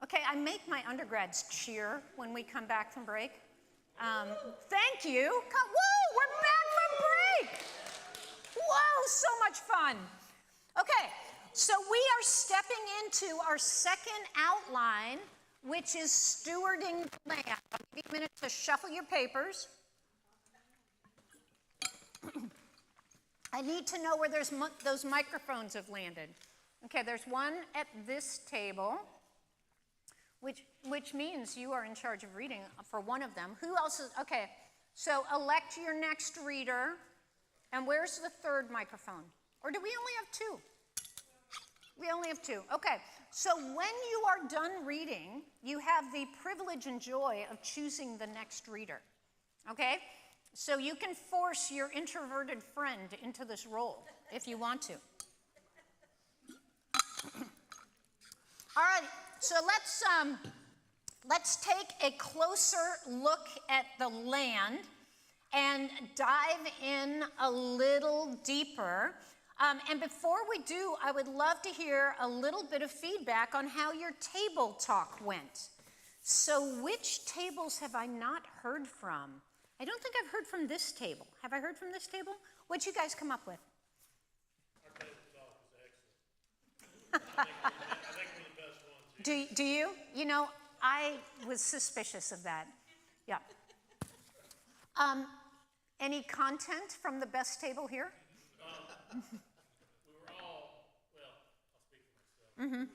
Okay, I make my undergrads cheer when we come back from break. Thank you. Woo, we're back from break. Whoa, so much fun. Okay, so we are stepping into our second outline, which is stewarding the land. I'll give you a minute to shuffle your papers. I need to know where those microphones have landed. Okay, there's one at this table, which means you are in charge of reading for one of them. Who else is, okay, so elect your next reader. And where's the third microphone? Or do we only have two? We only have two. Okay, so when you are done reading, you have the privilege and joy of choosing the next reader. Okay? So you can force your introverted friend into this role if you want to. All right, so let's take a closer look at the land and dive in a little deeper. And before we do, I would love to hear a little bit of feedback on how your table talk went. So which tables have I not heard from? I don't think I've heard from this table. Have I heard from this table? What'd you guys come up with? Our table talk was excellent. I think we're the best ones here. Do you? You know, I was suspicious of that. Yeah. Any content from the best table here? We were all, well, I'll speak for myself.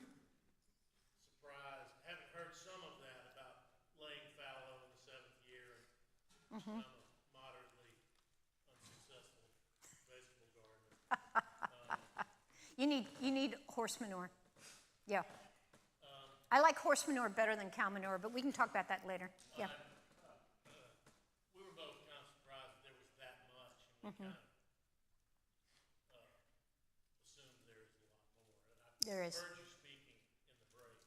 Surprised. Haven't heard some of that about laying fallow in the 7th year. I'm a moderately unsuccessful vegetable gardener. You need horse manure. Yeah. I like horse manure better than cow manure, but we can talk about that later. Yeah. We were both kind of surprised that there was that much, and we kind of assumed there was a lot more. And There is. I heard you speaking in the break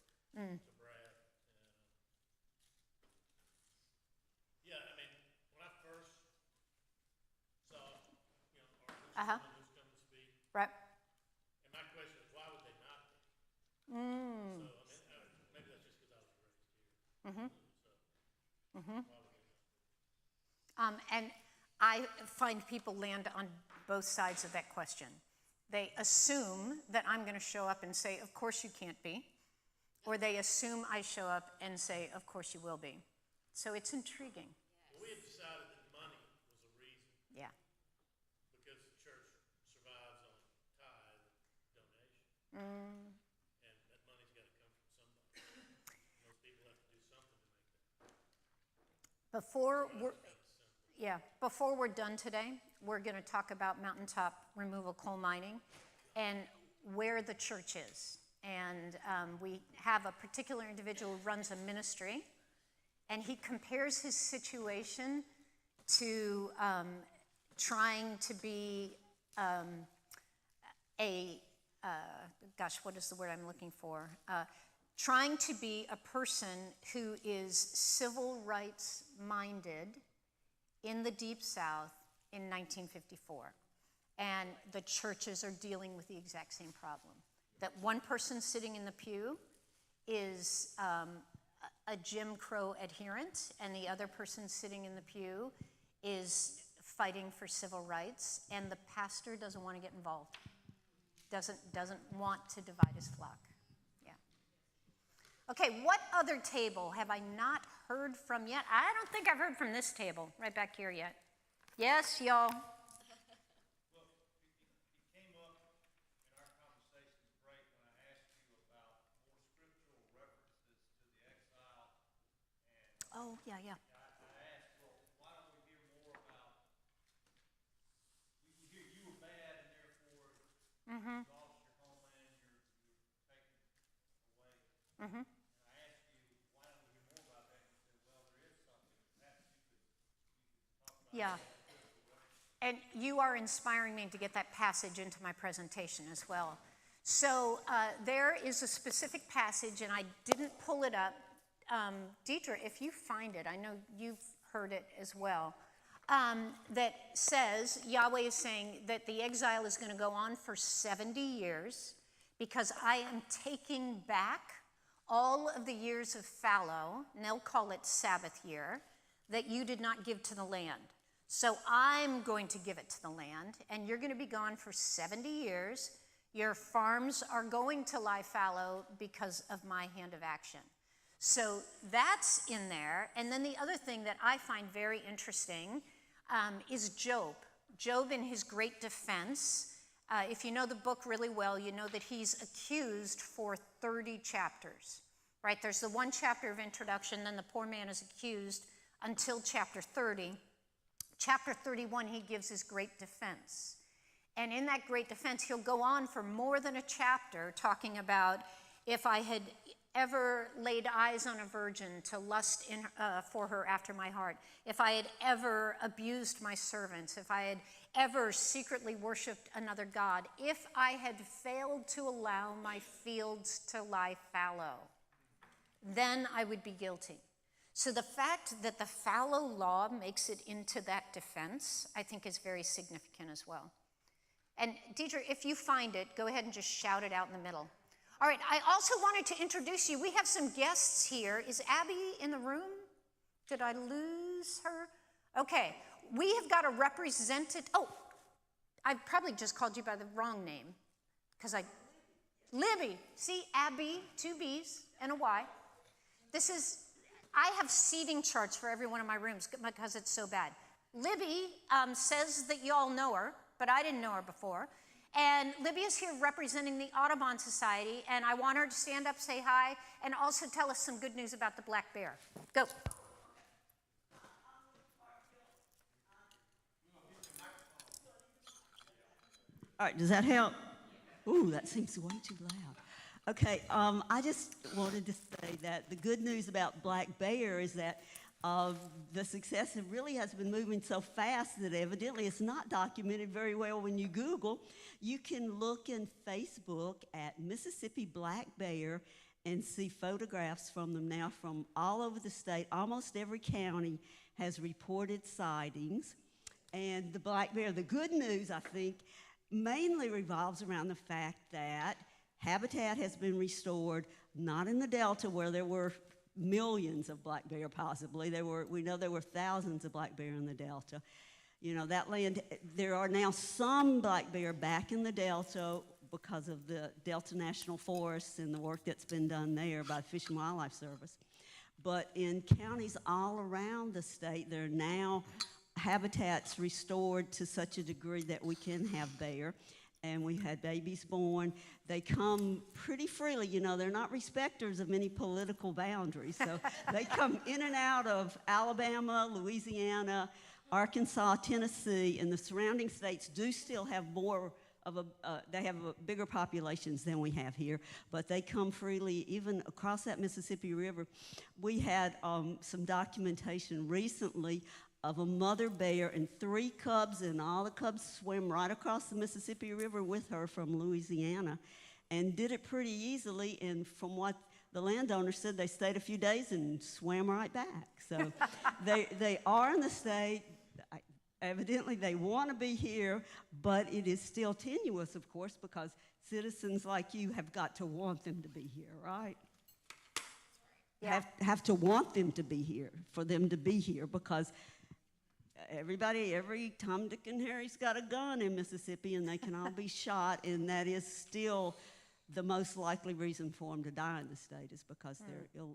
to Brad. Yeah, I mean, when I first saw, our first woman who's come to speak, Right. and my question is, why would they not be? So, I mean, maybe that's just because I was raised here. So, why would they not be? And I find people land on both sides of that question. They assume that I'm going to show up and say, of course you can't be. Or they assume I show up and say, of course you will be. So it's intriguing. Well, we had decided that money was a reason. Yeah. Because the church survives on tithe and donation. And that money's got to come from somebody. Most people have to do something to make that. Before we're done today, we're going to talk about mountaintop removal coal mining and where the church is. And we have a particular individual who runs a ministry, and he compares his situation to trying to be what is the word I'm looking for? Trying to be a person who is civil rights minded in the Deep South in 1954. And the churches are dealing with the exact same problem. That one person sitting in the pew is a Jim Crow adherent, and the other person sitting in the pew is fighting for civil rights, and the pastor doesn't want to get involved. Doesn't want to divide his flock. Yeah. Okay, what other table have I not heard from yet? I don't think I've heard from this table right back here yet. Yes, y'all. Well, it came up in our conversations break when I asked you about more scriptural references to the exile. And Oh, yeah. I asked, well, why don't we hear more about, we hear you were bad and therefore you lost your homeland, you're taken away. And I asked you, why don't we hear more about that? And you said, well, there is something. Perhaps you could talk about Yeah. that. And you are inspiring me to get that passage into my presentation as well. So there is a specific passage, and I didn't pull it up. Deidre, if you find it, I know you've heard it as well, that says, Yahweh is saying that the exile is going to go on for 70 years because I am taking back all of the years of fallow, and they'll call it Sabbath year, that you did not give to the land. So I'm going to give it to the land, and you're going to be gone for 70 years. Your farms are going to lie fallow because of my hand of action. So that's in there. And then the other thing that I find very interesting is Job. Job in his great defense. If you know the book really well, you know that he's accused for 30 chapters, right? There's the one chapter of introduction, then the poor man is accused until chapter 30. Chapter 31, he gives his great defense. And in that great defense, he'll go on for more than a chapter talking about if I had ever laid eyes on a virgin to lust for her after my heart, if I had ever abused my servants, if I had ever secretly worshiped another god, if I had failed to allow my fields to lie fallow, then I would be guilty. So the fact that the fallow law makes it into that defense, I think is very significant as well. And Deidre, if you find it, go ahead and just shout it out in the middle. All right, I also wanted to introduce you. We have some guests here. Is Abby in the room? Did I lose her? Okay, we have got a representative. Oh, I probably just called you by the wrong name Libby. See, Abby, 2 B's and a Y. I have seating charts for every one of my rooms because it's so bad. Libby says that you all know her, but I didn't know her before. And Libby is here representing the Audubon Society, and I want her to stand up, say hi, and also tell us some good news about the black bear. Go. All right, does that help? Ooh, that seems way too loud. Okay, I just wanted to say that the good news about black bear is that the success really has been moving so fast that evidently it's not documented very well when you Google. You can look in Facebook at Mississippi black bear and see photographs from them now from all over the state. Almost every county has reported sightings. And the black bear, the good news, I think, mainly revolves around the fact that habitat has been restored, not in the Delta where there were millions of black bear possibly. We know there were thousands of black bear in the Delta. You know, that land, there are now some black bear back in the Delta because of the Delta National Forest and the work that's been done there by the Fish and Wildlife Service. But in counties all around the state, there are now habitats restored to such a degree that we can have bear. And we had babies born. They come pretty freely. You know, they're not respecters of any political boundaries. So they come in and out of Alabama, Louisiana, Arkansas, Tennessee, and the surrounding states do still have more of they have bigger populations than we have here, but they come freely even across that Mississippi River. We had some documentation recently of a mother bear and 3 cubs, and all the cubs swam right across the Mississippi River with her from Louisiana and did it pretty easily. And from what the landowner said, they stayed a few days and swam right back. So they are in the state. Evidently, they want to be here, but it is still tenuous, of course, because citizens like you have got to want them to be here, right? Yeah. Have to want them to be here, for them to be here, because every Tom, Dick, and Harry's got a gun in Mississippi, and they can all be shot, and that is still the most likely reason for them to die in the state is because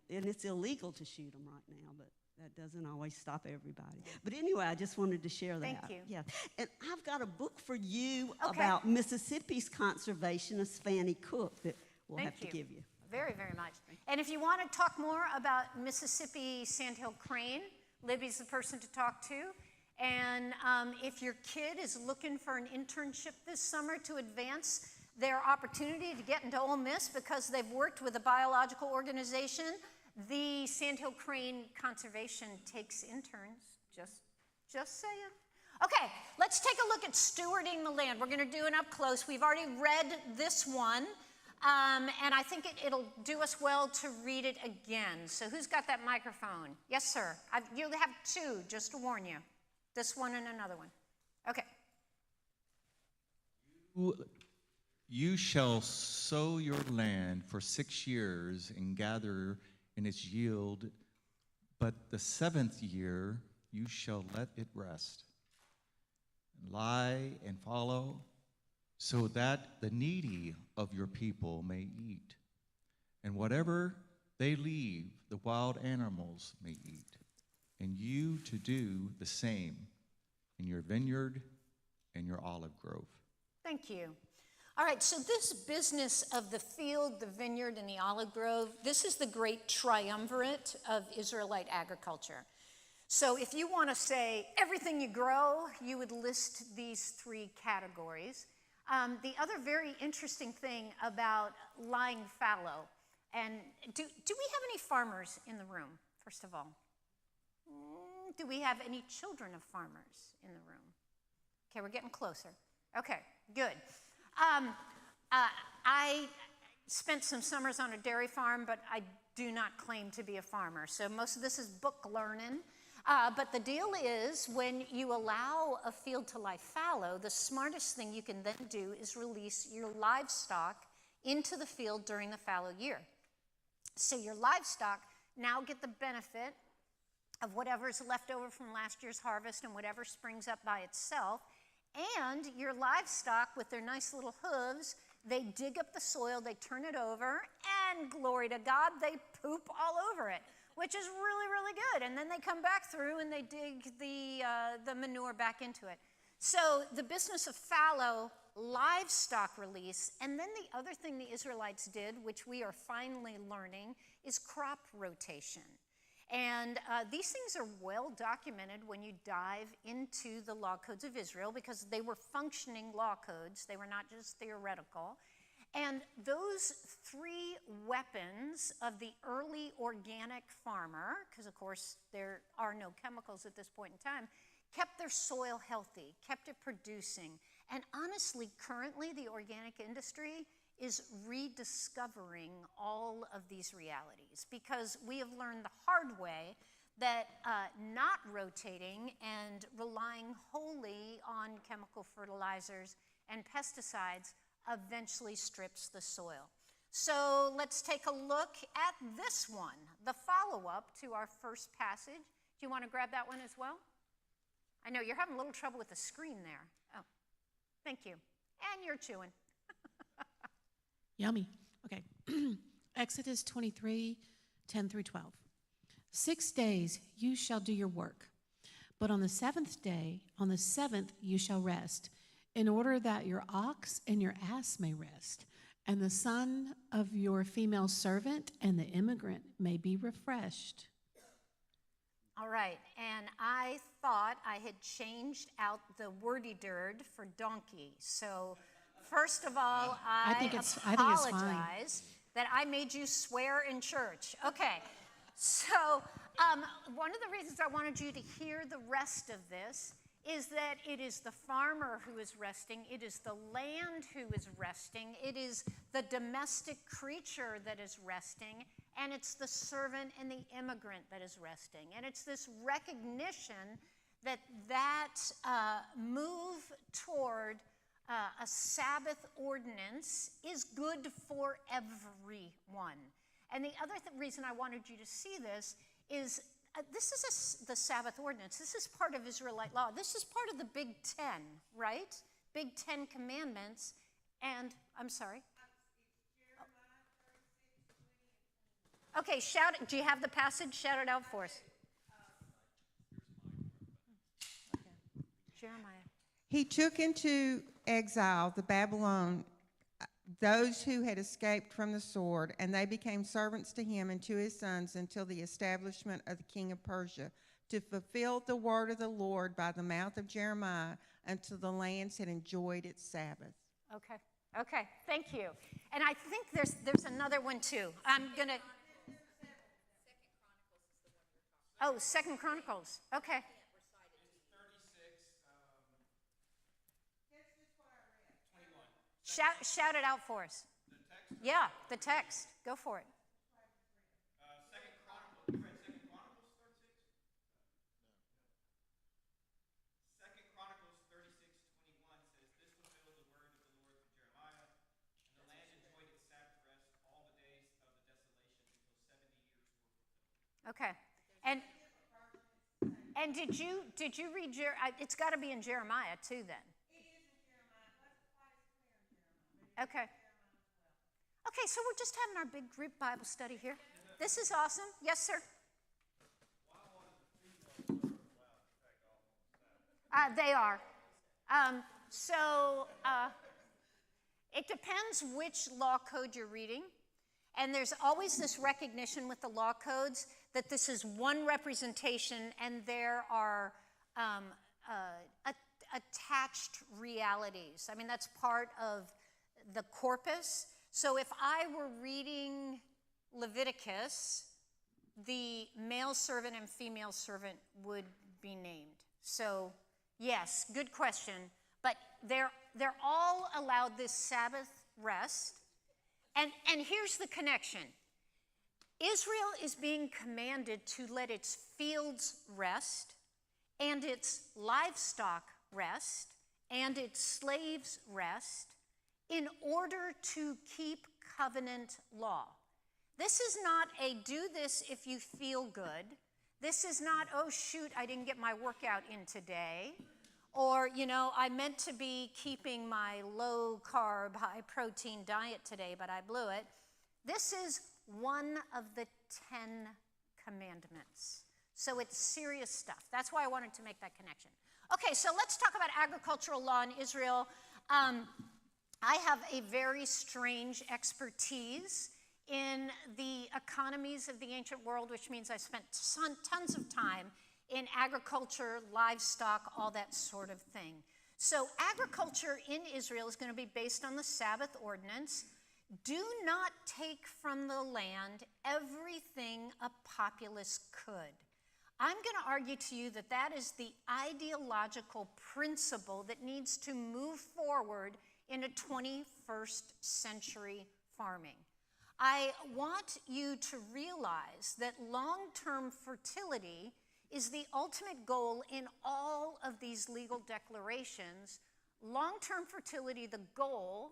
and it's illegal to shoot them right now, but that doesn't always stop everybody. But anyway, I just wanted to share that. Thank you. Yeah, and I've got a book for you Okay. about Mississippi's conservationist Fannie Cook that we'll Thank have to you. give you. Very, very much. And if you want to talk more about Mississippi sandhill crane, Libby's the person to talk to. And if your kid is looking for an internship this summer to advance their opportunity to get into Ole Miss because they've worked with a biological organization, the Sandhill Crane Conservation takes interns. Just saying. Okay, let's take a look at stewarding the land. We're going to do it up close. We've already read this one, and I think it'll do us well to read it again. So who's got that microphone? Yes, sir. You'll have 2, just to warn you. This one and another one. Okay. You shall sow your land for 6 years and gather in its yield, but the 7th year you shall let it rest. Lie and follow, so that the needy of your people may eat, and whatever they leave, the wild animals may eat, and you to do the same in your vineyard and your olive grove. Thank you. All right, so this business of the field, the vineyard, and the olive grove, this is the great triumvirate of Israelite agriculture. So if you want to say everything you grow, you would list these 3 categories. The other very interesting thing about lying fallow, and do we have any farmers in the room, first of all? Do we have any children of farmers in the room? Okay, we're getting closer. Okay, good. I spent some summers on a dairy farm, but I do not claim to be a farmer. So most of this is book learning. But the deal is, when you allow a field to lie fallow, the smartest thing you can then do is release your livestock into the field during the fallow year. So your livestock now get the benefit of whatever's left over from last year's harvest and whatever springs up by itself. And your livestock, with their nice little hooves, they dig up the soil, they turn it over, and glory to God, they poop all over it, which is really, really good. And then they come back through and they dig the manure back into it. So the business of fallow, livestock release, and then the other thing the Israelites did, which we are finally learning, is crop rotation. And these things are well documented when you dive into the law codes of Israel, because they were functioning law codes. They were not just theoretical. And those 3 weapons of the early organic farmer, because of course there are no chemicals at this point in time, kept their soil healthy, kept it producing. And honestly, currently the organic industry is rediscovering all of these realities, because we have learned the hard way that not rotating and relying wholly on chemical fertilizers and pesticides eventually strips the soil. So let's take a look at this one, the follow-up to our first passage. Do you want to grab that one as well? I know you're having a little trouble with the screen there. Oh, thank you. And you're chewing. Yummy. Okay. Exodus 23, 10 through 12. 6 days you shall do your work, but on the 7th day, on the 7th you shall rest, in order that your ox and your ass may rest, and the son of your female servant and the immigrant may be refreshed. All right, and I thought I had changed out the wordy-dird for donkey. So first of all, I think it's apologize that I made you swear in church. Okay, so one of the reasons I wanted you to hear the rest of this is that it is the farmer who is resting, it is the land who is resting, it is the domestic creature that is resting, and it's the servant and the immigrant that is resting. And it's this recognition that move toward a Sabbath ordinance is good for everyone. And the other reason I wanted you to see this is this is the Sabbath ordinance. This is part of Israelite law. This is part of the Big Ten, right? Big Ten Commandments. And, I'm sorry? Okay, shout it. Do you have the passage? Shout it out for us. Okay. Jeremiah. He took into exile the Babylon, those who had escaped from the sword, and they became servants to him and to his sons until the establishment of the king of Persia, to fulfill the word of the Lord by the mouth of Jeremiah, until the lands had enjoyed its Sabbath. Okay, thank you. And I think there's another one too. I'm gonna. Oh, 2 Chronicles. Okay. Shout it out for us. The text? Yeah, the text. Go for it. Second Chronicles. You read 2 Chronicles 36? No. 2 Chronicles 36:21 says, "This fulfilled the word of the Lord to Jeremiah, Okay. And did you read it's got to be in Jeremiah too then. It is in Jeremiah. It wasn't quite as clear in Jeremiah. Okay. Okay, so we're just having our big group Bible study here. This is awesome. Yes, sir. They are. It depends which law code you're reading. And there's always this recognition with the law codes that this is one representation and there are attached realities. I mean, that's part of the corpus. So if I were reading Leviticus, the male servant and female servant would be named. So yes, good question. But they're all allowed this Sabbath rest. And here's the connection. Israel is being commanded to let its fields rest, and its livestock rest, and its slaves rest, in order to keep covenant law. This is not a do this if you feel good. This is not, oh shoot, I didn't get my workout in today. Or, I meant to be keeping my low carb, high protein diet today, but I blew it. This is one of the 10 commandments. So it's serious stuff. That's why I wanted to make that connection. Okay, so let's talk about agricultural law in Israel. I have a very strange expertise in the economies of the ancient world, which means I spent tons of time in agriculture, livestock, all that sort of thing. So agriculture in Israel is going to be based on the Sabbath ordinance. Do not take from the land everything a populace could. I'm going to argue to you that that is the ideological principle that needs to move forward in a 21st century farming. I want you to realize that long-term fertility is the ultimate goal in all of these legal declarations. Long-term fertility, the goal,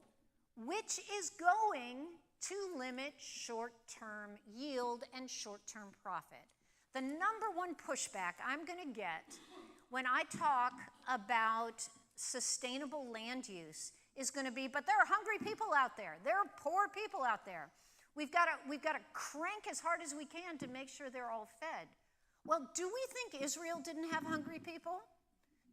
which is going to limit short-term yield and short-term profit. The number one pushback I'm going to get when I talk about sustainable land use is going to be, but there are hungry people out there. There are poor people out there. We've got to crank as hard as we can to make sure they're all fed. Well, do we think Israel didn't have hungry people?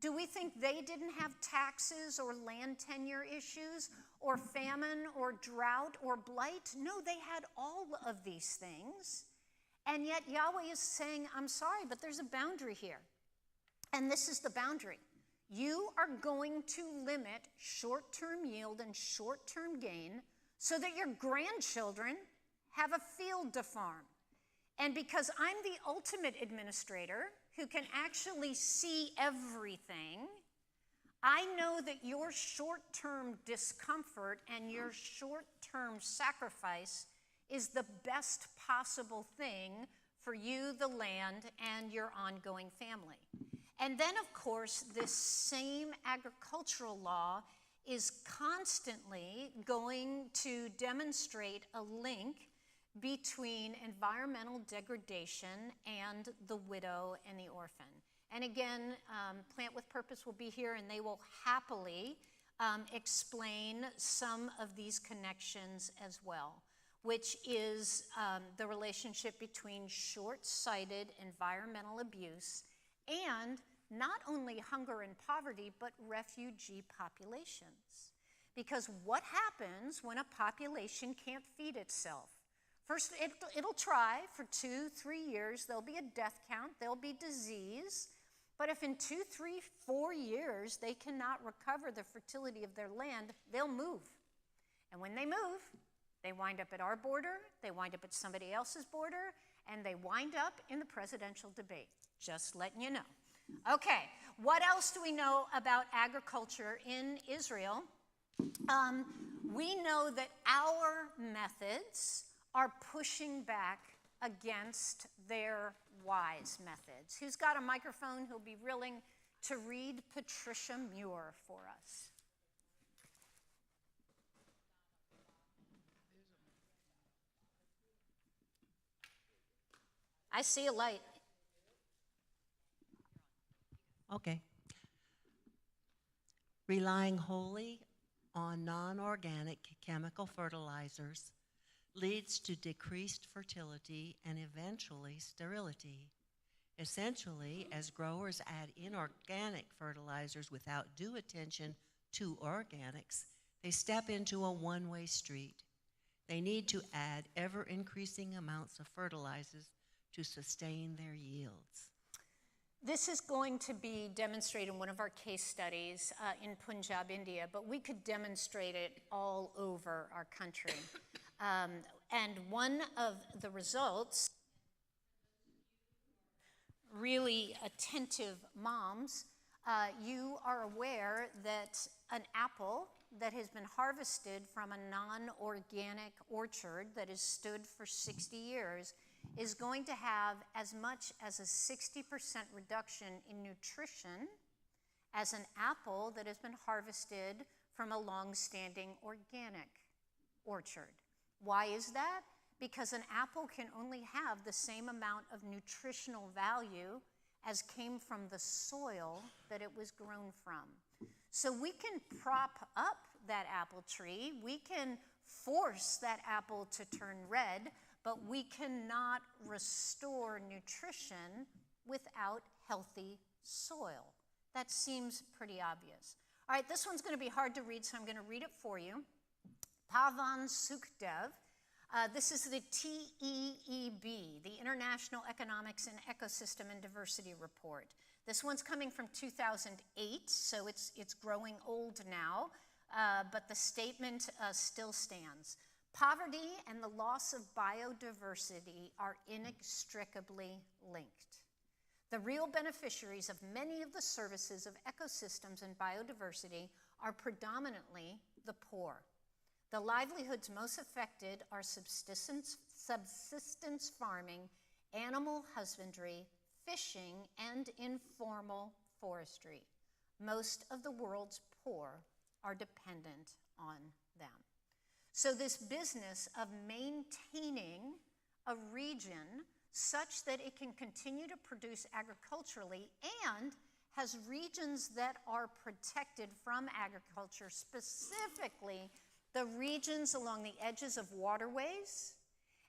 Do we think they didn't have taxes or land tenure issues or famine or drought or blight? No, they had all of these things. And yet Yahweh is saying, I'm sorry, but there's a boundary here. And this is the boundary. You are going to limit short-term yield and short-term gain so that your grandchildren have a field to farm. And because I'm the ultimate administrator who can actually see everything, I know that your short-term discomfort and your short-term sacrifice is the best possible thing for you, the land, and your ongoing family. And then, of course, this same agricultural law is constantly going to demonstrate a link between environmental degradation and the widow and the orphan. And again, Plant with Purpose will be here and they will happily explain some of these connections as well, which is the relationship between short-sighted environmental abuse and not only hunger and poverty, but refugee populations. Because what happens when a population can't feed itself? First, it'll try for 2-3 years. There'll be a death count. There'll be disease. But if in 2, 3, 4 years they cannot recover the fertility of their land, they'll move. And when they move, they wind up at our border, they wind up at somebody else's border, and they wind up in the presidential debate. Just letting you know. Okay, what else do we know about agriculture in Israel? We know that our methods are pushing back against their wise methods. Who's got a microphone who'll be willing to read Patricia Muir for us? I see a light. Okay. Relying wholly on non-organic chemical fertilizers leads to decreased fertility and eventually sterility. Essentially, as growers add inorganic fertilizers without due attention to organics, they step into a one-way street. They need to add ever-increasing amounts of fertilizers to sustain their yields. This is going to be demonstrated in one of our case studies in Punjab, India, but we could demonstrate it all over our country. And one of the results, really attentive moms, you are aware that an apple that has been harvested from a non-organic orchard that has stood for 60 years is going to have as much as a 60% reduction in nutrition as an apple that has been harvested from a long-standing organic orchard. Why is that? Because an apple can only have the same amount of nutritional value as came from the soil that it was grown from. So we can prop up that apple tree, we can force that apple to turn red, but we cannot restore nutrition without healthy soil. That seems pretty obvious. All right, this one's going to be hard to read, so I'm going to read it for you. Pavan Sukhdev. This is the TEEB, the International Economics and Ecosystem and Diversity Report. This one's coming from 2008, so it's growing old now, but the statement still stands. Poverty and the loss of biodiversity are inextricably linked. The real beneficiaries of many of the services of ecosystems and biodiversity are predominantly the poor. The livelihoods most affected are subsistence farming, animal husbandry, fishing, and informal forestry. Most of the world's poor are dependent on them. So this business of maintaining a region such that it can continue to produce agriculturally and has regions that are protected from agriculture, specifically the regions along the edges of waterways,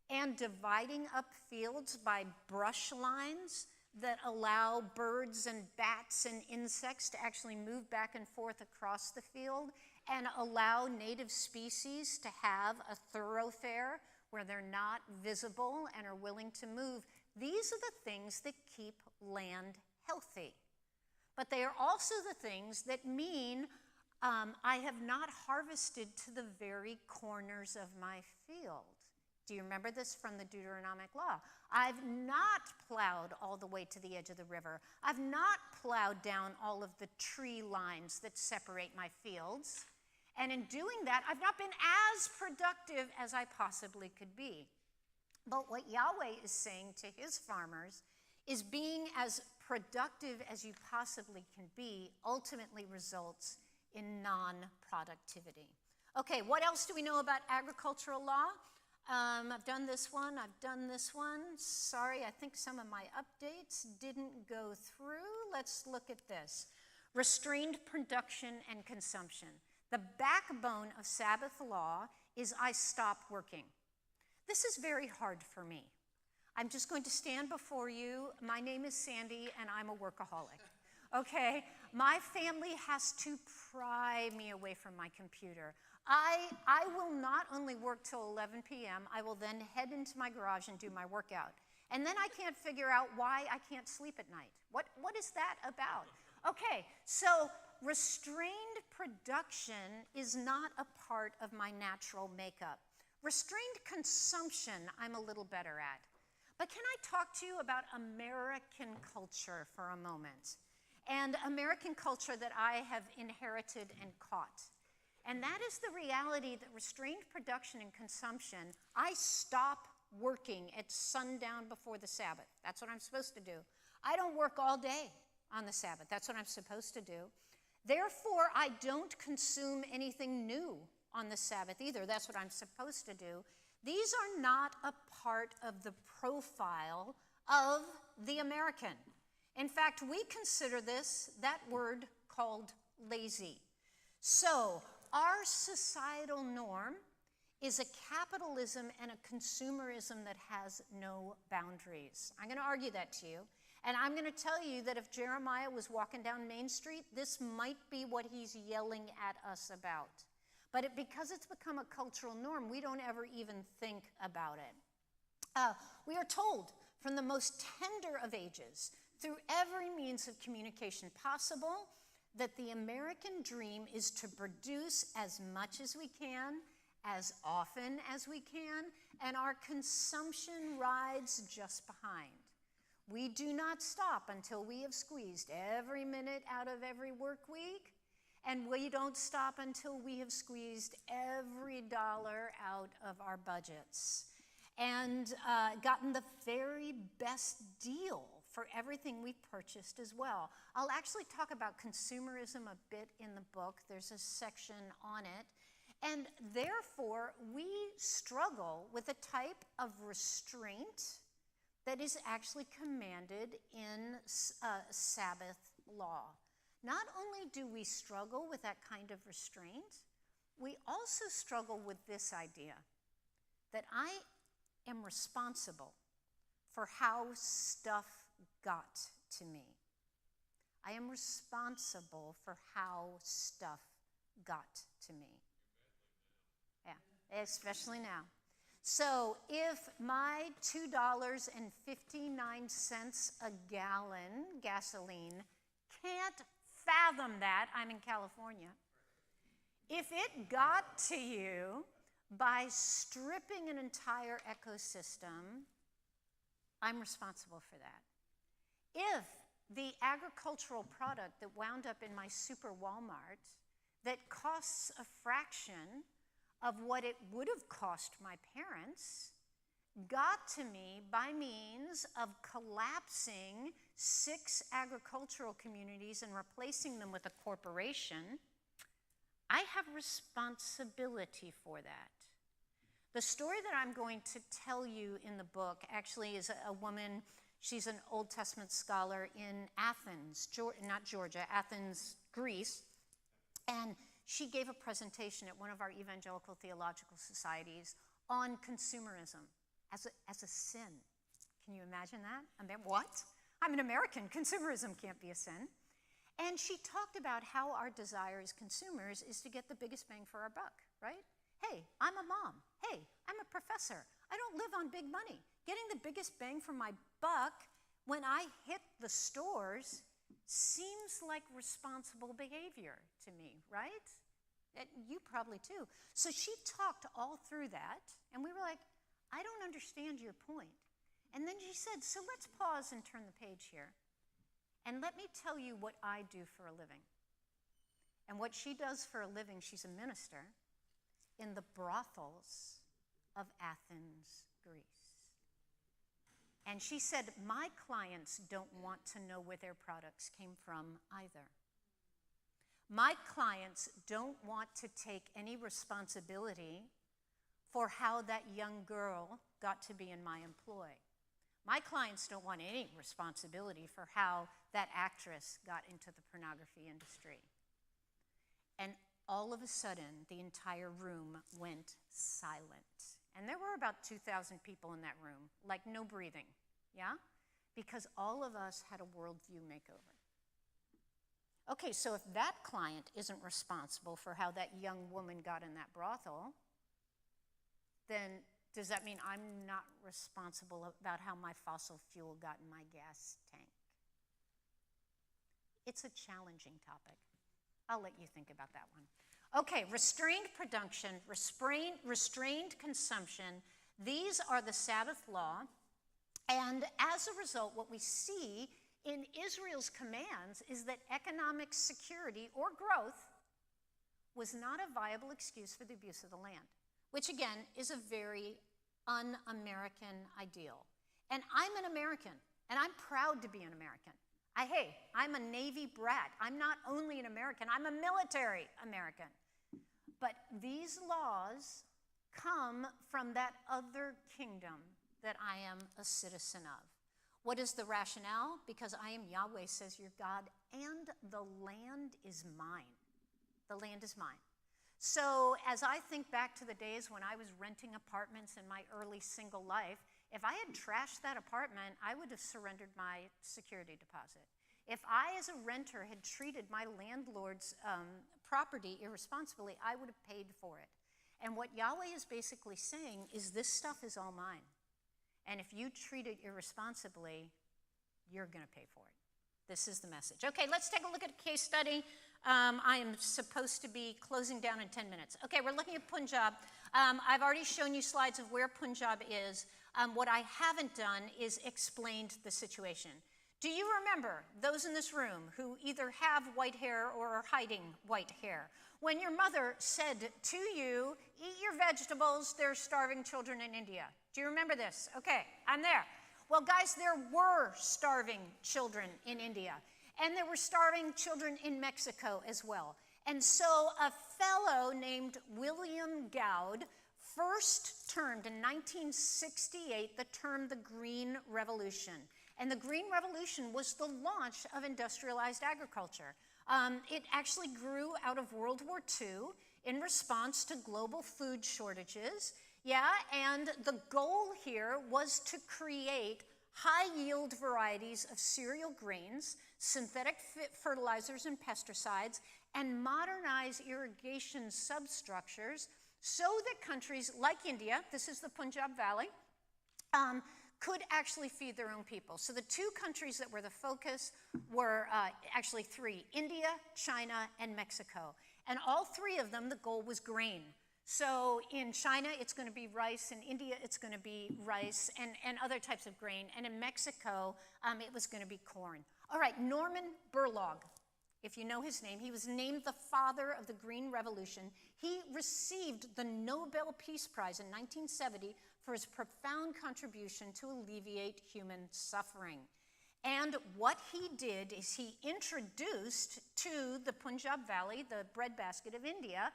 and dividing up fields by brush lines that allow birds and bats and insects to actually move back and forth across the field and allow native species to have a thoroughfare where they're not visible and are willing to move. These are the things that keep land healthy. But they are also the things that mean I have not harvested to the very corners of my field. Do you remember this from the Deuteronomic law? I've not plowed all the way to the edge of the river. I've not plowed down all of the tree lines that separate my fields. And in doing that, I've not been as productive as I possibly could be. But what Yahweh is saying to his farmers is being as productive as you possibly can be ultimately results in non-productivity. Okay, what else do we know about agricultural law? I've done this one, I've done this one. Sorry, I think some of my updates didn't go through. Let's look at this. Restrained production and consumption. The backbone of Sabbath law is I stop working. This is very hard for me. I'm just going to stand before you. My name is Sandy, and I'm a workaholic. Okay? My family has to pry me away from my computer. I will not only work till 11 p.m., I will then head into my garage and do my workout. And then I can't figure out why I can't sleep at night. What is that about? Okay, so restrained production is not a part of my natural makeup. Restrained consumption, I'm a little better at. But can I talk to you about American culture for a moment? And American culture that I have inherited and caught. And that is the reality that restrained production and consumption, I stop working at sundown before the Sabbath. That's what I'm supposed to do. I don't work all day on the Sabbath. That's what I'm supposed to do. Therefore, I don't consume anything new on the Sabbath either. That's what I'm supposed to do. These are not a part of the profile of the American. In fact, we consider that word called lazy. So our societal norm is a capitalism and a consumerism that has no boundaries. I'm going to argue that to you. And I'm going to tell you that if Jeremiah was walking down Main Street, this might be what he's yelling at us about. But because it's become a cultural norm, we don't ever even think about it. We are told from the most tender of ages, through every means of communication possible, that the American dream is to produce as much as we can, as often as we can, and our consumption rides just behind. We do not stop until we have squeezed every minute out of every work week, and we don't stop until we have squeezed every dollar out of our budgets and gotten the very best deal for everything we've purchased as well. I'll actually talk about consumerism a bit in the book. There's a section on it. And therefore, we struggle with a type of restraint that is actually commanded in Sabbath law. Not only do we struggle with that kind of restraint, we also struggle with this idea that I am responsible for how stuff got to me. I am responsible for how stuff got to me. Yeah, especially now. So if my $2.59 a gallon gasoline can't fathom that, I'm in California. If it got to you by stripping an entire ecosystem, I'm responsible for that. If the agricultural product that wound up in my super Walmart that costs a fraction of what it would have cost my parents got to me by means of collapsing 6 agricultural communities and replacing them with a corporation, I have responsibility for that. The story that I'm going to tell you in the book actually is a woman. She's an Old Testament scholar in Athens, not Georgia, Athens, Greece. And she gave a presentation at one of our evangelical theological societies on consumerism as a sin. Can you imagine that? I mean, what? I'm an American. Consumerism can't be a sin. And she talked about how our desire as consumers is to get the biggest bang for our buck, right? Hey, I'm a mom. Hey, I'm a professor. I don't live on big money. Getting the biggest bang for my buck when I hit the stores seems like responsible behavior to me, right? You probably too. So she talked all through that, and we were like, I don't understand your point. And then she said, so let's pause and turn the page here. And let me tell you what I do for a living. And what she does for a living, she's a minister in the brothels of Athens, Greece. And she said, my clients don't want to know where their products came from either. My clients don't want to take any responsibility for how that young girl got to be in my employ. My clients don't want any responsibility for how that actress got into the pornography industry. And all of a sudden, the entire room went silent. And there were about 2,000 people in that room, like no breathing, yeah? Because all of us had a worldview makeover. Okay, so if that client isn't responsible for how that young woman got in that brothel, then does that mean I'm not responsible about how my fossil fuel got in my gas tank? It's a challenging topic. I'll let you think about that one. Okay, restrained production, restrained consumption, these are the Sabbath law. And as a result, what we see in Israel's commands is that economic security or growth was not a viable excuse for the abuse of the land, which again is a very un-American ideal. And I'm an American, and I'm proud to be an American. I'm a Navy brat. I'm not only an American, I'm a military American. But these laws come from that other kingdom that I am a citizen of. What is the rationale? Because I am Yahweh, says your God, and the land is mine. The land is mine. So as I think back to the days when I was renting apartments in my early single life, if I had trashed that apartment, I would have surrendered my security deposit. If I, as a renter, had treated my landlord's property irresponsibly, I would have paid for it. And what Yahweh is basically saying is this stuff is all mine. And if you treat it irresponsibly, you're going to pay for it. This is the message. Okay, let's take a look at a case study. I am supposed to be closing down in 10 minutes. Okay, we're looking at Punjab. I've already shown you slides of where Punjab is. What I haven't done is explained the situation. Do you remember those in this room who either have white hair or are hiding white hair? When your mother said to you, eat your vegetables, there's starving children in India. Do you remember this? Okay, I'm there. Well, guys, there were starving children in India, and there were starving children in Mexico as well. And so a fellow named William Goud first termed in 1968 the term the Green Revolution. And the Green Revolution was the launch of industrialized agriculture. It actually grew out of World War II in response to global food shortages. Yeah, and the goal here was to create high-yield varieties of cereal grains, synthetic fertilizers and pesticides, and modernize irrigation substructures so that countries like India, this is the Punjab Valley, could actually feed their own people. So the two countries that were the focus were actually three: India, China, and Mexico. And all three of them, the goal was grain. So in China, it's going to be rice. In India, it's going to be rice and other types of grain. And in Mexico, it was going to be corn. All right, Norman Borlaug, if you know his name, he was named the father of the Green Revolution. He received the Nobel Peace Prize in 1970 for his profound contribution to alleviate human suffering. And what he did is he introduced to the Punjab Valley, the breadbasket of India,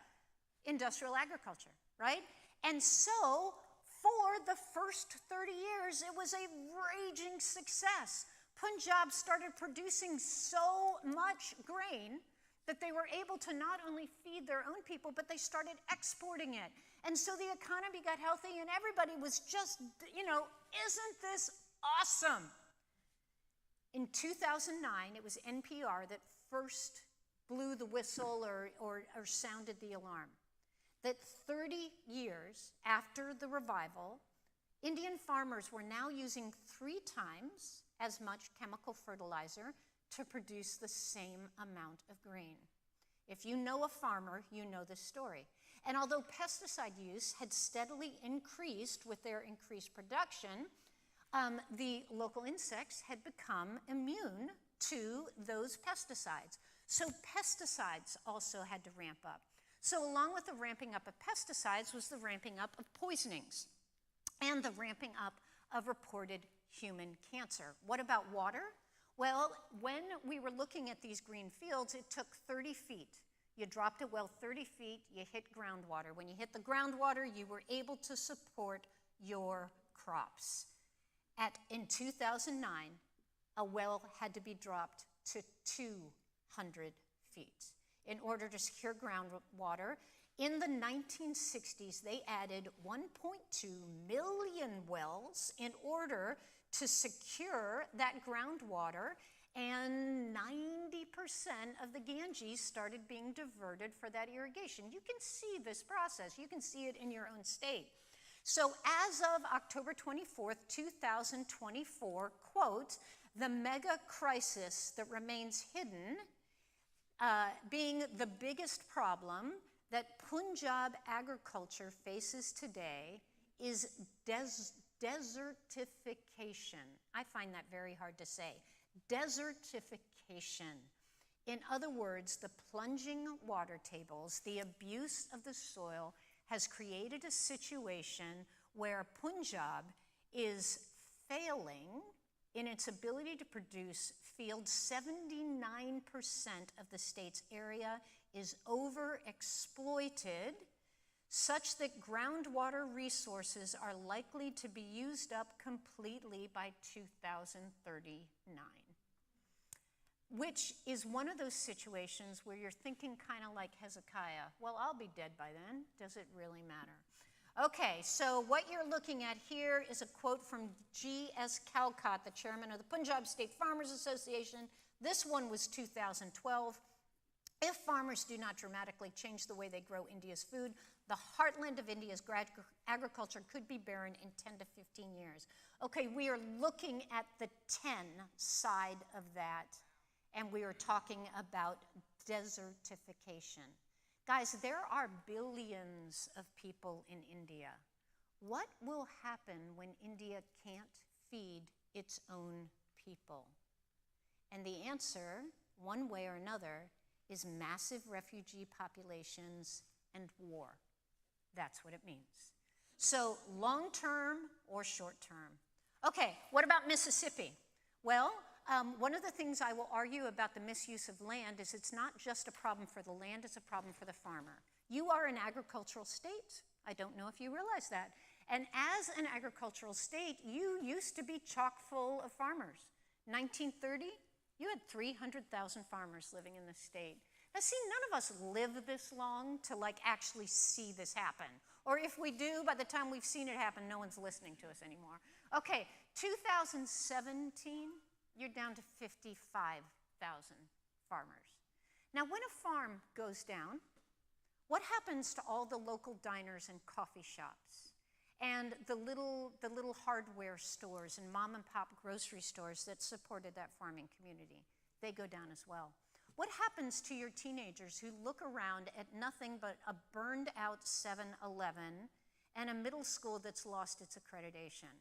industrial agriculture, right? And so for the first 30 years, it was a raging success. Punjab started producing so much grain that they were able to not only feed their own people, but they started exporting it. And so the economy got healthy and everybody was just, isn't this awesome? In 2009, it was NPR that first blew the whistle or sounded the alarm. That 30 years after the revival, Indian farmers were now using 3 times as much chemical fertilizer to produce the same amount of grain. If you know a farmer, you know this story. And although pesticide use had steadily increased with their increased production, the local insects had become immune to those pesticides. So pesticides also had to ramp up. So along with the ramping up of pesticides was the ramping up of poisonings and the ramping up of reported human cancer. What about water? Well, when we were looking at these green fields, it took 30 feet. You dropped a well 30 feet, you hit groundwater. When you hit the groundwater, you were able to support your crops. In 2009, a well had to be dropped to 200 feet in order to secure groundwater. In the 1960s, they added 1.2 million wells in order to secure that groundwater, and 90% of the Ganges started being diverted for that irrigation. You can see this process. You can see it in your own state. So as of October 24th, 2024, quote, the mega crisis that remains hidden, being the biggest problem that Punjab agriculture faces today, is desertification. I find that very hard to say. Desertification. In other words, the plunging water tables, the abuse of the soil, has created a situation where Punjab is failing in its ability to produce fields. 79% of the state's area is overexploited. such that groundwater resources are likely to be used up completely by 2039. Which is one of those situations where you're thinking kind of like Hezekiah, well, I'll be dead by then. Does it really matter? Okay, so what you're looking at here is a quote from G.S. Calcott, the chairman of the Punjab State Farmers Association. This one was 2012. If farmers do not dramatically change the way they grow India's food, the heartland of India's agriculture could be barren in 10 to 15 years. Okay, we are looking at the 10 side of that, and we are talking about desertification. Guys, there are billions of people in India. What will happen when India can't feed its own people? And the answer, one way or another, is massive refugee populations and war. That's what it means. So long-term or short-term. Okay, what about Mississippi? Well, one of the things I will argue about the misuse of land is it's not just a problem for the land, it's a problem for the farmer. You are an agricultural state. I don't know if you realize that. And as an agricultural state, you used to be chock full of farmers. 1930, you had 300,000 farmers living in the state. Now see, none of us live this long to actually see this happen. Or if we do, by the time we've seen it happen, no one's listening to us anymore. Okay, 2017, you're down to 55,000 farmers. Now, when a farm goes down, what happens to all the local diners and coffee shops and the little hardware stores and mom and pop grocery stores that supported that farming community? They go down as well. What happens to your teenagers who look around at nothing but a burned out 7-Eleven and a middle school that's lost its accreditation?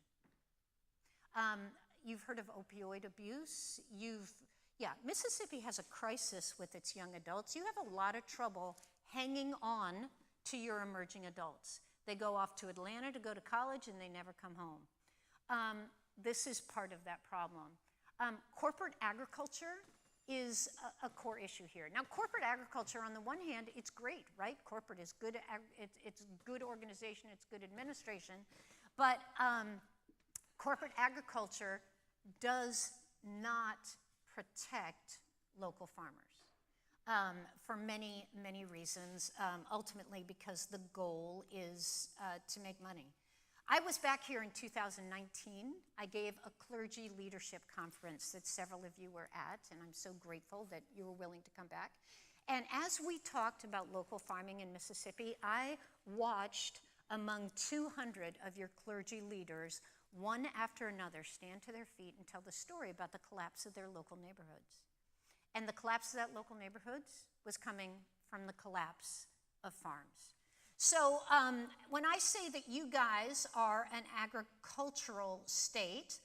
You've heard of opioid abuse. Mississippi has a crisis with its young adults. You have a lot of trouble hanging on to your emerging adults. They go off to Atlanta to go to college and they never come home. This is part of that problem. Corporate agriculture is a core issue here. Now, corporate agriculture, on the one hand, it's great, right? Corporate is good, it's good organization, it's good administration, but corporate agriculture does not protect local farmers for many, many reasons, ultimately because the goal is to make money. I was back here in 2019. I gave a clergy leadership conference that several of you were at, and I'm so grateful that you were willing to come back. And as we talked about local farming in Mississippi, I watched among 200 of your clergy leaders, one after another, stand to their feet and tell the story about the collapse of their local neighborhoods. And the collapse of that local neighborhoods was coming from the collapse of farms. So when I say that you guys are an agricultural state,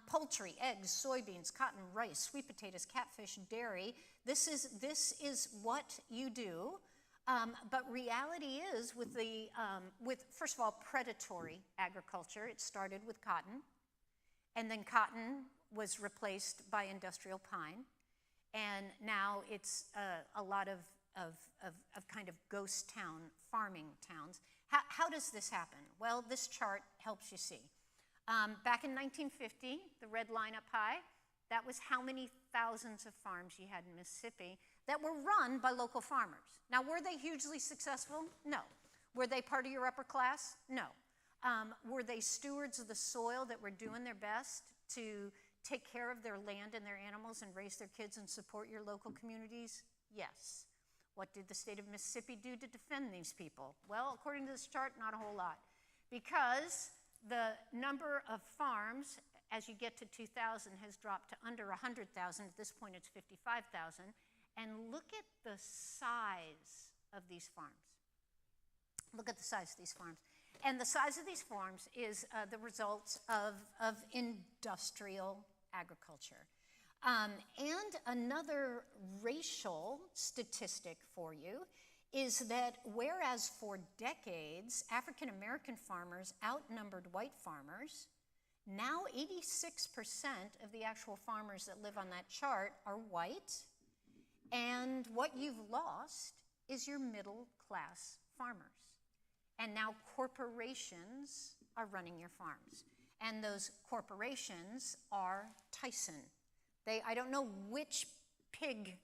poultry, eggs, soybeans, cotton, rice, sweet potatoes, catfish, dairy, this is what you do. But reality is with first of all, predatory agriculture. It started with cotton, and then cotton was replaced by industrial pine, and now it's a lot of kind of ghost town farming towns. How does this happen? Well, this chart helps you see. Back in 1950, the red line up high, that was how many thousands of farms you had in Mississippi that were run by local farmers. Now, were they hugely successful? No. Were they part of your upper class? No. Were they stewards of the soil that were doing their best to take care of their land and their animals and raise their kids and support your local communities? Yes. What did the state of Mississippi do to defend these people? Well, according to this chart, not a whole lot. Because the number of farms, as you get to 2000, has dropped to under 100,000. At this point, it's 55,000. And look at the size of these farms. Look at the size of these farms. And the size of these farms is the result of industrial agriculture. And another racial statistic for you is that whereas for decades African American farmers outnumbered white farmers, now 86% of the actual farmers that live on that chart are white, and what you've lost is your middle class farmers. And now corporations are running your farms. And those corporations are Tyson. I don't know which pig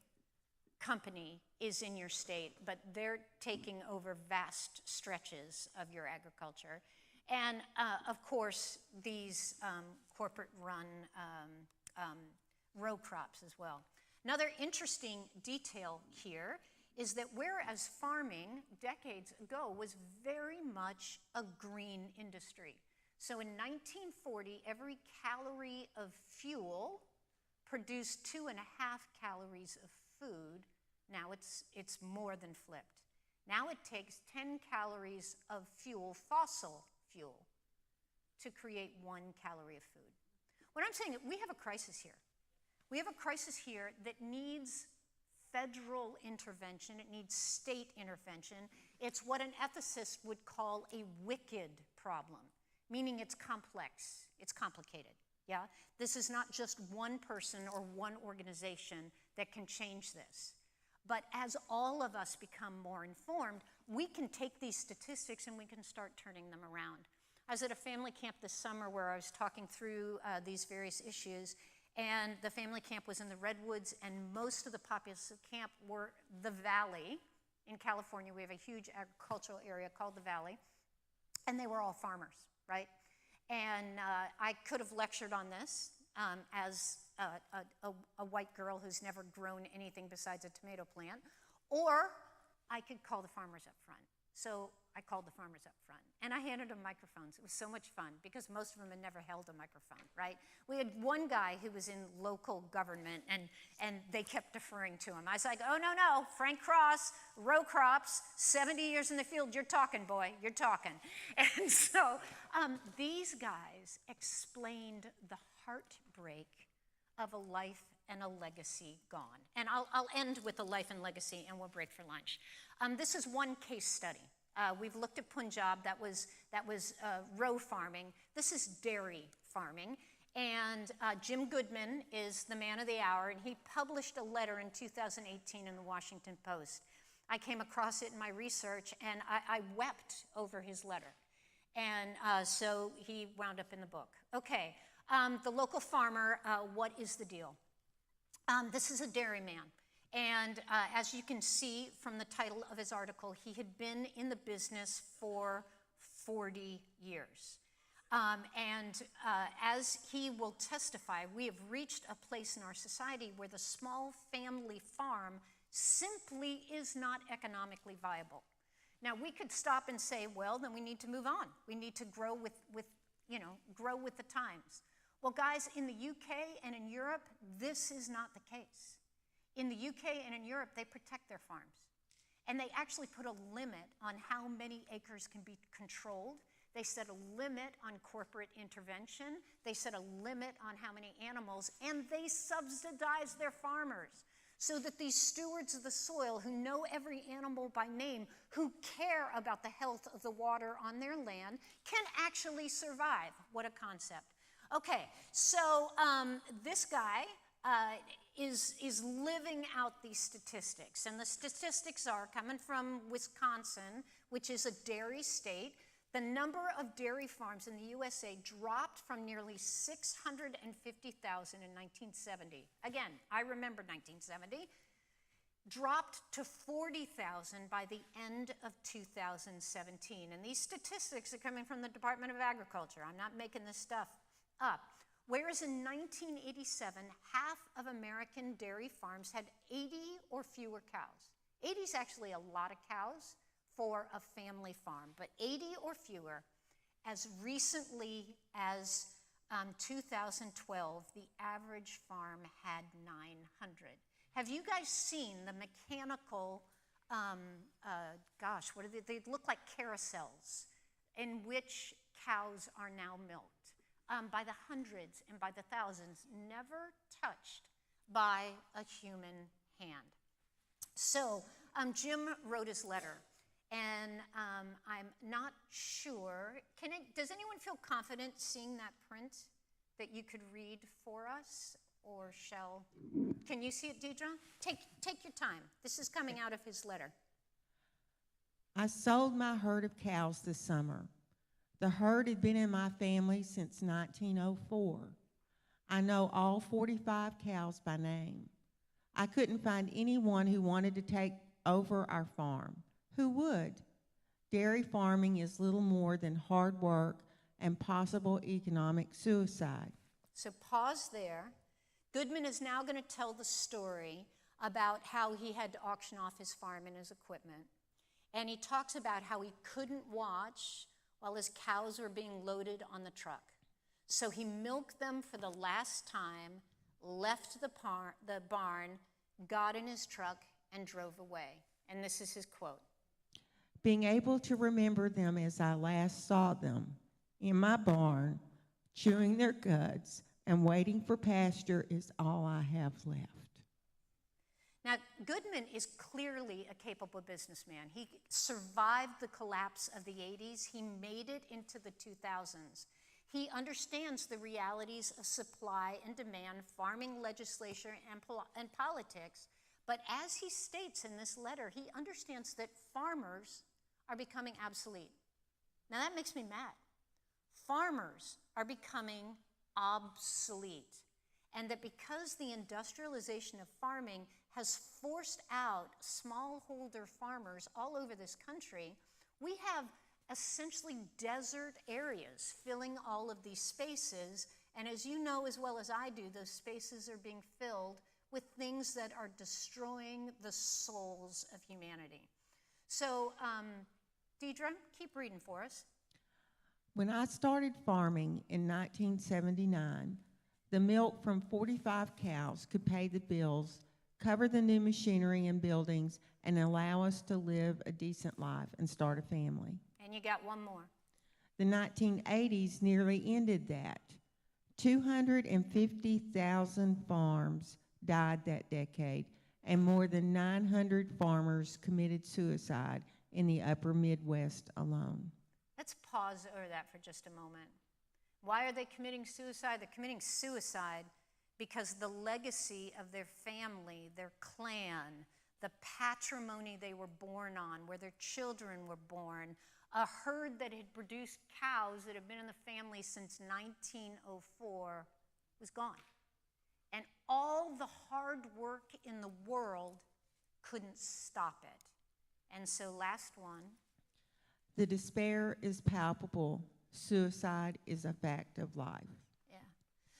company is in your state, but they're taking over vast stretches of your agriculture. And of course, these corporate-run row crops as well. Another interesting detail here is that whereas farming decades ago was very much a green industry. So in 1940, every calorie of fuel produced 2.5 calories of food. Now it's more than flipped. Now it takes 10 calories of fuel, fossil fuel, to create 1 calorie of food. What I'm saying is we have a crisis here. We have a crisis here that needs federal intervention. It needs state intervention. It's what an ethicist would call a wicked problem, meaning it's complex, it's complicated. Yeah? This is not just one person or one organization that can change this. But as all of us become more informed, we can take these statistics and we can start turning them around. I was at a family camp this summer where I was talking through these various issues, and the family camp was in the Redwoods, and most of the populace of the camp were the Valley. In California, we have a huge agricultural area called the Valley, and they were all farmers, right? And I could have lectured on this as a white girl who's never grown anything besides a tomato plant, or I could call the farmers up front. So I called the farmers up front, and I handed them microphones. It was so much fun because most of them had never held a microphone, right? We had one guy who was in local government, and they kept deferring to him. I was like, oh, no, Frank Cross, row crops, 70 years in the field, you're talking, boy, you're talking. And so these guys explained the heartbreak of a life and a legacy gone. And I'll end with a life and legacy, and we'll break for lunch. This is one case study. We've looked at Punjab, that was row farming. This is dairy farming. And Jim Goodman is the man of the hour, and he published a letter in 2018 in the Washington Post. I came across it in my research, and I wept over his letter. And so he wound up in the book. Okay, the local farmer, what is the deal? This is a dairyman. And as you can see from the title of his article, he had been in the business for 40 years. As he will testify, we have reached a place in our society where the small family farm simply is not economically viable. Now, we could stop and say, well, then we need to move on. We need to grow with the times. Well, guys, in the UK and in Europe, this is not the case. In the UK and in Europe, they protect their farms. And they actually put a limit on how many acres can be controlled. They set a limit on corporate intervention. They set a limit on how many animals, and they subsidize their farmers so that these stewards of the soil who know every animal by name, who care about the health of the water on their land, can actually survive. What a concept. Okay, so this guy is living out these statistics. And the statistics are coming from Wisconsin, which is a dairy state. The number of dairy farms in the USA dropped from nearly 650,000 in 1970. Again, I remember 1970. Dropped to 40,000 by the end of 2017. And these statistics are coming from the Department of Agriculture. I'm not making this stuff up. Whereas in 1987, half of American dairy farms had 80 or fewer cows. 80 is actually a lot of cows for a family farm, but 80 or fewer. As recently as 2012, the average farm had 900. Have you guys seen the mechanical, what are they? They look like carousels in which cows are now milked. By the hundreds and by the thousands, never touched by a human hand. So Jim wrote his letter, and I'm not sure. Does anyone feel confident seeing that print that you could read for us? Or can you see it, Deidre? Take your time. This is coming out of his letter. I sold my herd of cows this summer. The herd had been in my family since 1904. I know all 45 cows by name. I couldn't find anyone who wanted to take over our farm. Who would? Dairy farming is little more than hard work and possible economic suicide. So pause there. Goodman is now going to tell the story about how he had to auction off his farm and his equipment. And he talks about how he couldn't watch while his cows were being loaded on the truck. So he milked them for the last time, left the barn, got in his truck, and drove away. And this is his quote. Being able to remember them as I last saw them, in my barn, chewing their guts and waiting for pasture is all I have left. Now, Goodman is clearly a capable businessman. He survived the collapse of the 80s. He made it into the 2000s. He understands the realities of supply and demand, farming legislation, and politics. But as he states in this letter, he understands that farmers are becoming obsolete. Now, that makes me mad. Farmers are becoming obsolete. And that because the industrialization of farming has forced out smallholder farmers all over this country, we have essentially desert areas filling all of these spaces. And as you know as well as I do, those spaces are being filled with things that are destroying the souls of humanity. So, Deidre, keep reading for us. When I started farming in 1979, the milk from 45 cows could pay the bills, cover the new machinery and buildings, and allow us to live a decent life and start a family. And you got one more. The 1980s nearly ended that. 250,000 farms died that decade, and more than 900 farmers committed suicide in the upper Midwest alone. Let's pause over that for just a moment. Why are they committing suicide? They're committing suicide because the legacy of their family, their clan, the patrimony they were born on, where their children were born, a herd that had produced cows that have been in the family since 1904 was gone. And all the hard work in the world couldn't stop it. And so last one. The despair is palpable. Suicide is a fact of life. Yeah.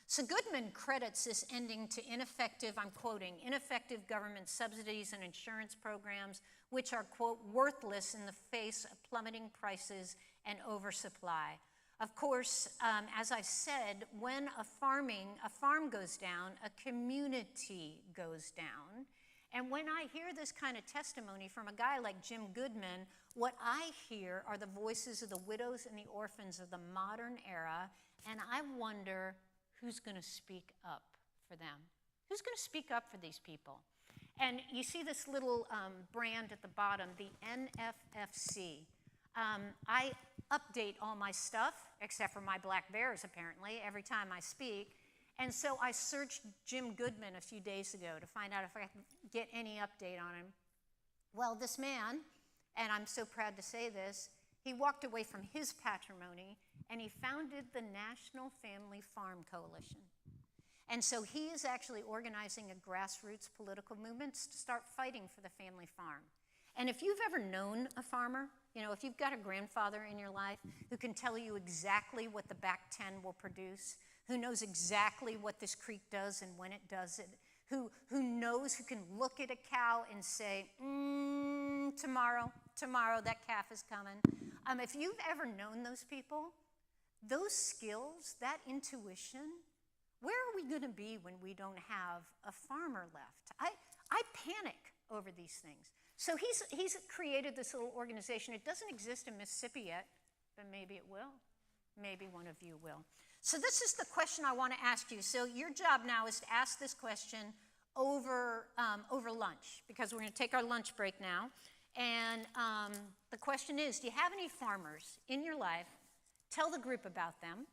So Goodman credits this ending to ineffective, I'm quoting, ineffective government subsidies and insurance programs, which are, quote, worthless in the face of plummeting prices and oversupply. Of course, as I've said, when a farm goes down, a community goes down. And when I hear this kind of testimony from a guy like Jim Goodman, what I hear are the voices of the widows and the orphans of the modern era, and I wonder who's going to speak up for them. Who's going to speak up for these people? And you see this little brand at the bottom, the NFFC. I update all my stuff, except for my black bears, apparently, every time I speak. And so I searched Jim Goodman a few days ago to find out if I could get any update on him. Well, this man, and I'm so proud to say this, he walked away from his patrimony and he founded the National Family Farm Coalition. And so he is actually organizing a grassroots political movement to start fighting for the family farm. And if you've ever known a farmer, you know, if you've got a grandfather in your life who can tell you exactly what the back 10 will produce, who knows exactly what this creek does and when it does it, who knows, who can look at a cow and say, tomorrow that calf is coming. If you've ever known those people, those skills, that intuition, where are we going to be when we don't have a farmer left? I panic over these things. So he's created this little organization. It doesn't exist in Mississippi yet, but maybe it will. Maybe one of you will. So this is the question I want to ask you. So your job now is to ask this question over lunch, because we're going to take our lunch break now. And the question is, do you have any farmers in your life? Tell the group about them.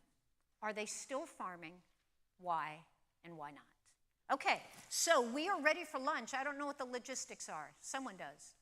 Are they still farming? Why and why not? Okay, so we are ready for lunch. I don't know what the logistics are. Someone does.